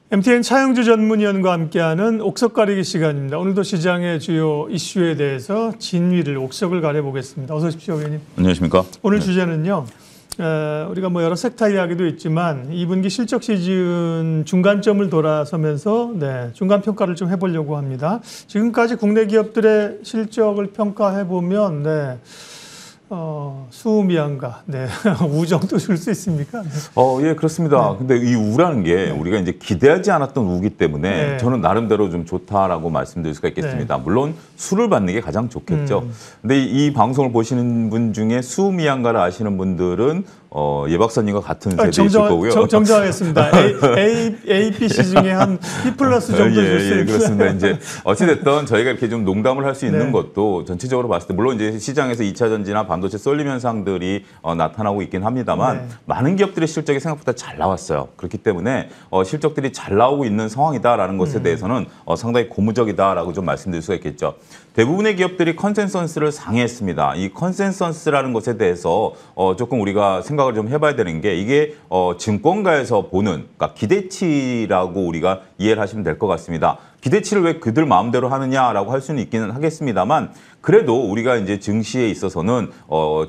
MTN 차영주 전문위원과 함께하는 옥석 가리기 시간입니다. 오늘도 시장의 주요 이슈에 대해서 진위를 옥석을 가려보겠습니다. 어서 오십시오, 위원님. 안녕하십니까. 오늘 주제는요. 우리가 여러 섹터 이야기도 있지만 2분기 실적 시즌 중간점을 돌아서면서 중간 평가를 좀 해보려고 합니다. 지금까지 국내 기업들의 실적을 평가해보면 수미양가, 우 정도 줄 수 있습니까? 예, 그렇습니다. 근데 이 우라는 게 우리가 이제 기대하지 않았던 우기 때문에 저는 나름대로 좀 좋다라고 말씀드릴 수가 있겠습니다. 물론 수를 받는 게 가장 좋겠죠. 근데 이 방송을 보시는 분 중에 수미양가를 아시는 분들은 예 박사님과 같은 세대이실 거고요. 정정하겠습니다. A, B, C 중에 한 B 플러스 정도 줄 수 있는. 예, 그렇습니다. 이제 어찌됐든 저희가 이렇게 좀 농담을 할 수 있는 것도 전체적으로 봤을 때 물론 이제 시장에서 2차 전지나 반도체 쏠림 현상들이 나타나고 있긴 합니다만 많은 기업들의 실적이 생각보다 잘 나왔어요. 그렇기 때문에 실적들이 잘 나오고 있는 상황이다라는 것에 대해서는 상당히 고무적이다라고 좀 말씀드릴 수가 있겠죠. 대부분의 기업들이 컨센서스를 상회했습니다. 이 컨센서스라는 것에 대해서 조금 우리가 생각을 좀 해봐야 되는 게 이게 증권가에서 보는 그러니까 기대치라고 우리가 이해를 하시면 될 것 같습니다. 기대치를 왜 그들 마음대로 하느냐라고 할 수는 있기는 하겠습니다만 그래도 우리가 이제 증시에 있어서는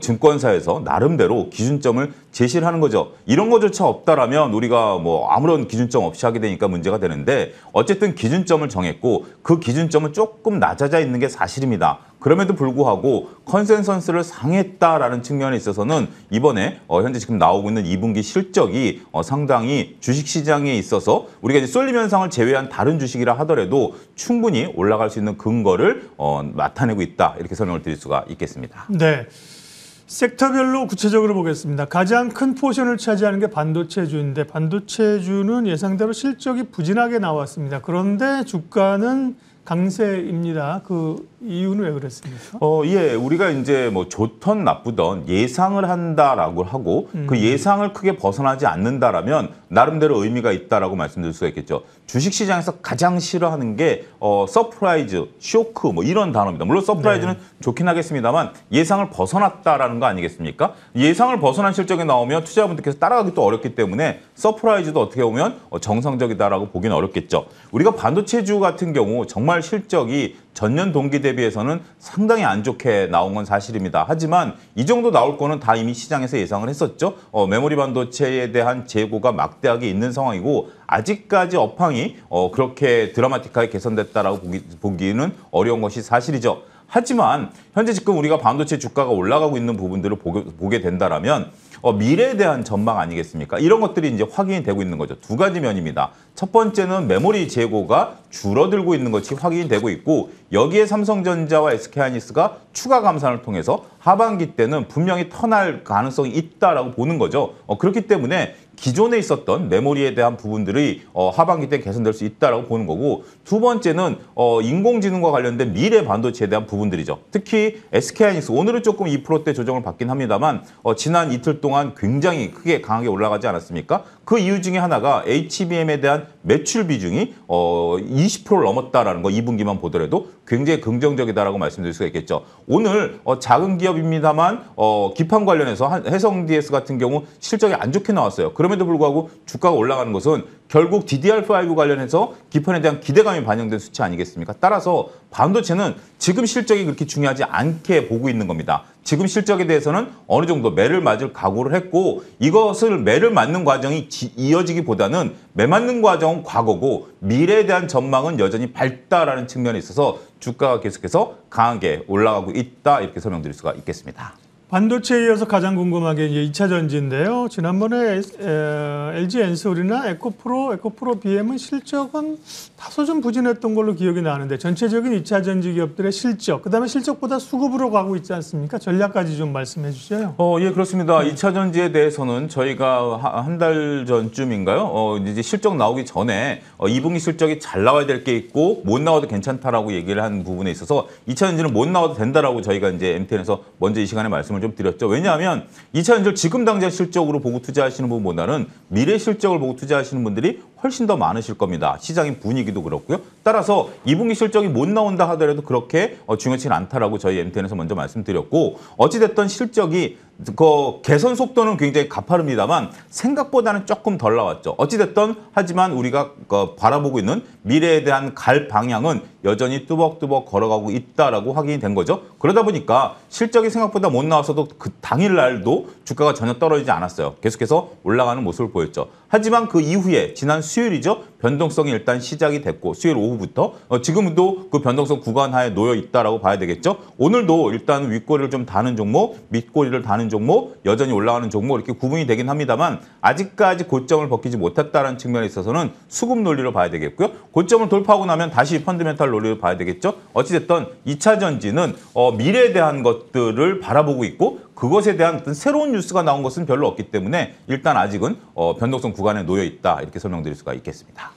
증권사에서 나름대로 기준점을 제시를 하는 거죠. 이런 것조차 없다라면 우리가 뭐 아무런 기준점 없이 하게 되니까 문제가 되는데 어쨌든 기준점을 정했고 그 기준점은 조금 낮아져 있는 게 사실입니다. 그럼에도 불구하고 컨센서스를 상회했다라는 측면에 있어서는 이번에 현재 지금 나오고 있는 2분기 실적이 상당히 주식시장에 있어서 우리가 이제 쏠림 현상을 제외한 다른 주식이라 하더라도 충분히 올라갈 수 있는 근거를 나타내고 있다. 이렇게 설명을 드릴 수가 있겠습니다. 네. 섹터별로 구체적으로 보겠습니다. 가장 큰 포션을 차지하는 게 반도체주인데 반도체주는 예상대로 실적이 부진하게 나왔습니다. 그런데 주가는 강세입니다. 그 이유는 왜 그랬습니까? 예, 우리가 이제 뭐 좋던 나쁘던 예상을 한다라고 하고 그 예상을 크게 벗어나지 않는다라면 나름대로 의미가 있다라고 말씀드릴 수가 있겠죠. 주식시장에서 가장 싫어하는 게 서프라이즈, 쇼크 뭐 이런 단어입니다. 물론 서프라이즈는 좋긴 하겠습니다만 예상을 벗어났다라는 거 아니겠습니까? 예상을 벗어난 실적이 나오면 투자자분들께서 따라가기 또 어렵기 때문에 서프라이즈도 어떻게 보면 정상적이다라고 보기는 어렵겠죠. 우리가 반도체주 같은 경우 정말 실적이 전년 동기 대비해서는 상당히 안 좋게 나온 건 사실입니다. 하지만 이 정도 나올 거는 다 이미 시장에서 예상을 했었죠. 메모리 반도체에 대한 재고가 막대하게 있는 상황이고 아직까지 업황이 그렇게 드라마틱하게 개선됐다라고 보기는 어려운 것이 사실이죠. 하지만 현재 지금 우리가 반도체 주가가 올라가고 있는 부분들을 보게 된다라면 미래에 대한 전망 아니겠습니까? 이런 것들이 이제 확인이 되고 있는 거죠. 두 가지 면입니다. 첫 번째는 메모리 재고가 줄어들고 있는 것이 확인이 되고 있고 여기에 삼성전자와 SK하이닉스가 추가 감산을 통해서 하반기 때는 분명히 턴할 가능성이 있다라고 보는 거죠. 그렇기 때문에 기존에 있었던 메모리에 대한 부분들이 하반기 때 개선될 수 있다라고 보는 거고 두 번째는 인공지능과 관련된 미래 반도체에 대한 부분들이죠. 특히 SK하이닉스 오늘은 조금 2%대 조정을 받긴 합니다만 지난 이틀 동안 굉장히 크게 강하게 올라가지 않았습니까? 그 이유 중에 하나가 HBM에 대한 매출 비중이 20%를 넘었다라는 거 2분기만 보더라도 굉장히 긍정적이다라고 말씀드릴 수가 있겠죠. 오늘 작은 기업입니다만 기판 관련해서 해성DS 같은 경우 실적이 안 좋게 나왔어요. 그럼에도 불구하고 주가가 올라가는 것은 결국 DDR5 관련해서 기판에 대한 기대감이 반영된 수치 아니겠습니까? 따라서 반도체는 지금 실적이 그렇게 중요하지 않게 보고 있는 겁니다. 지금 실적에 대해서는 어느 정도 매를 맞을 각오를 했고 이것을 매를 맞는 과정이 이어지기보다는 매 맞는 과정은 과거고 미래에 대한 전망은 여전히 밝다라는 측면에 있어서 주가가 계속해서 강하게 올라가고 있다 이렇게 설명드릴 수가 있겠습니다. 반도체에 이어서 가장 궁금한 게 이제 2차 전지인데요. 지난번에 LG 엔솔이나 에코프로 BM은 실적은 다소 좀 부진했던 걸로 기억이 나는데 전체적인 2차 전지 기업들의 실적, 그다음에 실적보다 수급으로 가고 있지 않습니까? 전략까지 좀 말씀해 주시죠. 예, 그렇습니다. 2차 전지에 대해서는 저희가 한 달 전쯤인가요? 이제 실적 나오기 전에 2분기 실적이 잘 나와야 될 게 있고 못 나와도 괜찮다라고 얘기를 한 부분에 있어서 2차 전지는 못 나와도 된다라고 저희가 이제 MTN에서 먼저 이 시간에 말씀을 좀 드렸죠. 왜냐하면 2차 전지를 지금 당장 실적으로 보고 투자하시는 분보다는 미래 실적을 보고 투자하시는 분들이 훨씬 더 많으실 겁니다. 시장의 분위기도 그렇고요. 따라서 2분기 실적이 못 나온다 하더라도 그렇게 중요치 않다라고 저희 MTN에서 먼저 말씀드렸고, 어찌됐든 실적이 그 개선 속도는 굉장히 가파릅니다만 생각보다는 조금 덜 나왔죠. 어찌됐든 하지만 우리가 바라보고 있는 미래에 대한 갈 방향은 여전히 뚜벅뚜벅 걸어가고 있다라고 확인이 된 거죠. 그러다 보니까 실적이 생각보다 못 나와서도 그 당일날도 주가가 전혀 떨어지지 않았어요. 계속해서 올라가는 모습을 보였죠. 하지만 그 이후에 지난 수요일이죠. 변동성이 일단 시작이 됐고, 수요일 오후부터 지금도 그 변동성 구간 하에 놓여 있다라고 봐야 되겠죠. 오늘도 일단 윗꼬리를 좀 다는 종목, 밑꼬리를 다는 종목, 여전히 올라가는 종목 이렇게 구분이 되긴 합니다만 아직까지 고점을 벗기지 못했다는 측면에 있어서는 수급 논리로 봐야 되겠고요. 고점을 돌파하고 나면 다시 펀드멘탈 논리로 봐야 되겠죠. 어찌됐든 2차 전지는 미래에 대한 것들을 바라보고 있고, 그것에 대한 어떤 새로운 뉴스가 나온 것은 별로 없기 때문에 일단 아직은 변동성 구간에 놓여 있다, 이렇게 설명드릴 수가 있겠습니다.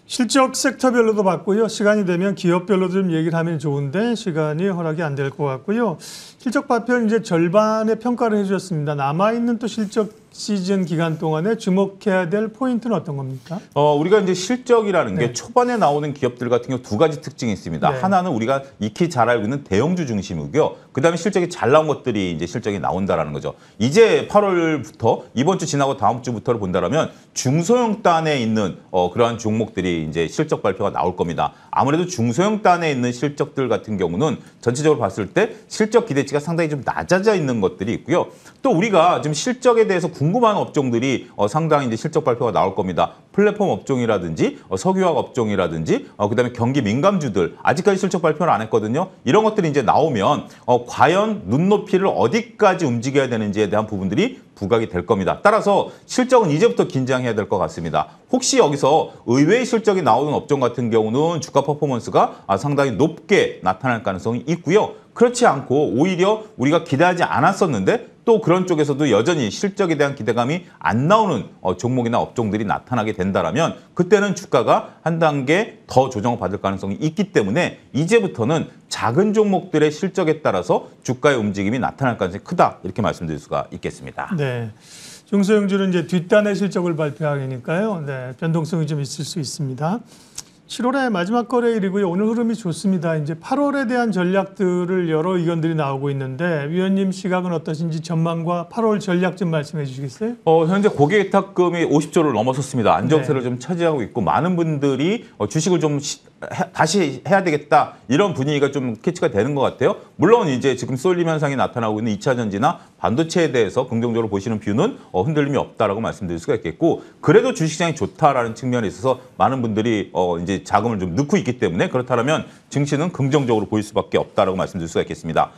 실적 섹터별로도 봤고요. 시간이 되면 기업별로도 좀 얘기를 하면 좋은데 시간이 허락이 안 될 것 같고요. 실적 발표는 이제 절반의 평가를 해주셨습니다. 남아있는 또 실적 시즌 기간 동안에 주목해야 될 포인트는 어떤 겁니까? 우리가 이제 실적이라는 네. 게 초반에 나오는 기업들 같은 경우 두 가지 특징이 있습니다. 네. 하나는 우리가 익히 잘 알고 있는 대형주 중심이고요. 그다음에 실적이 잘 나온 것들이 이제 실적이 나온다라는 거죠. 이제 8월부터 이번 주 지나고 다음 주부터를 본다라면 중소형 단에 있는 그러한 종목들이 이제 실적 발표가 나올 겁니다. 아무래도 중소형 단에 있는 실적들 같은 경우는 전체적으로 봤을 때 실적 기대치가 상당히 좀 낮아져 있는 것들이 있고요. 또 우리가 지금 실적에 대해서 궁금한 업종들이 상당히 이제 실적 발표가 나올 겁니다. 플랫폼 업종이라든지 석유화학 업종이라든지 그다음에 경기 민감주들 아직까지 실적 발표를 안 했거든요. 이런 것들이 이제 나오면 과연 눈높이를 어디까지 움직여야 되는지에 대한 부분들이 부각이 될 겁니다. 따라서 실적은 이제부터 긴장해야 될 것 같습니다. 혹시 여기서 의외의 실적이 나오는 업종 같은 경우는 주가 퍼포먼스가 상당히 높게 나타날 가능성이 있고요. 그렇지 않고 오히려 우리가 기대하지 않았었는데 또 그런 쪽에서도 여전히 실적에 대한 기대감이 안 나오는 종목이나 업종들이 나타나게 된다라면 그때는 주가가 한 단계 더 조정을 받을 가능성이 있기 때문에 이제부터는 작은 종목들의 실적에 따라서 주가의 움직임이 나타날 가능성이 크다, 이렇게 말씀드릴 수가 있겠습니다. 네. 중소형주는 이제 뒷단의 실적을 발표하니까요. 네, 변동성이 좀 있을 수 있습니다. 7월의 마지막 거래일이고요. 오늘 흐름이 좋습니다. 이제 8월에 대한 전략들을 여러 의견들이 나오고 있는데 위원님 시각은 어떠신지 전망과 8월 전략 좀 말씀해 주시겠어요? 현재 고객예탁금이 50조를 넘어섰습니다. 안정세를 네. 좀 차지하고 있고 많은 분들이 주식을 좀 다시 해야 되겠다, 이런 분위기가 좀 캐치가 되는 것 같아요. 물론 이제 지금 쏠림 현상이 나타나고 있는 2차 전지나 반도체에 대해서 긍정적으로 보시는 뷰는 흔들림이 없다라고 말씀드릴 수가 있겠고, 그래도 주식시장이 좋다라는 측면에 있어서 많은 분들이 이제 자금을 좀 넣고 있기 때문에 그렇다면 증시는 긍정적으로 보일 수밖에 없다라고 말씀드릴 수가 있겠습니다.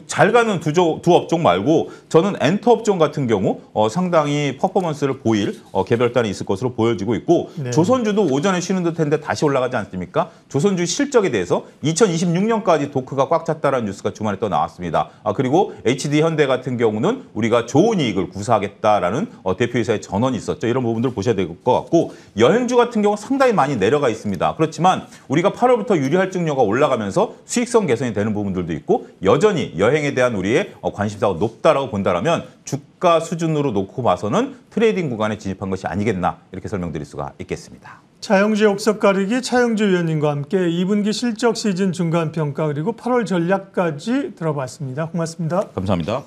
잘 가는 두 업종 말고 저는 엔터 업종 같은 경우 상당히 퍼포먼스를 보일 개별단이 있을 것으로 보여지고 있고, 네. 조선주도 오전에 쉬는 듯했는데 다시 올라가지 않습니까? 조선주 실적에 대해서 2026년까지 도크가 꽉 찼다라는 뉴스가 주말에 또 나왔습니다. 그리고 HD 현대 같은 경우는 우리가 좋은 이익을 구사하겠다라는 대표이사의 전언이 있었죠. 이런 부분들을 보셔야 될 것 같고, 여행주 같은 경우 상당히 많이 내려가 있습니다. 그렇지만 우리가 8월부터 유리할증료가 올라가면서 수익성 개선이 되는 부분들도 있고, 여전히 여행에 대한 우리의 관심사가 높다라고 본다라면 주가 수준으로 놓고 봐서는 트레이딩 구간에 진입한 것이 아니겠나, 이렇게 설명드릴 수가 있겠습니다. 차영주 옥석 가리기 차영주 위원님과 함께 2분기 실적 시즌 중간평가 그리고 8월 전략까지 들어봤습니다. 고맙습니다. 감사합니다.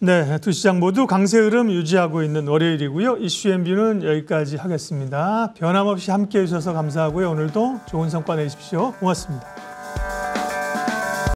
네, 두 시장 모두 강세 흐름 유지하고 있는 월요일이고요. 이슈 앤뷰는 여기까지 하겠습니다. 변함없이 함께해 주셔서 감사하고요. 오늘도 좋은 성과 내십시오. 고맙습니다.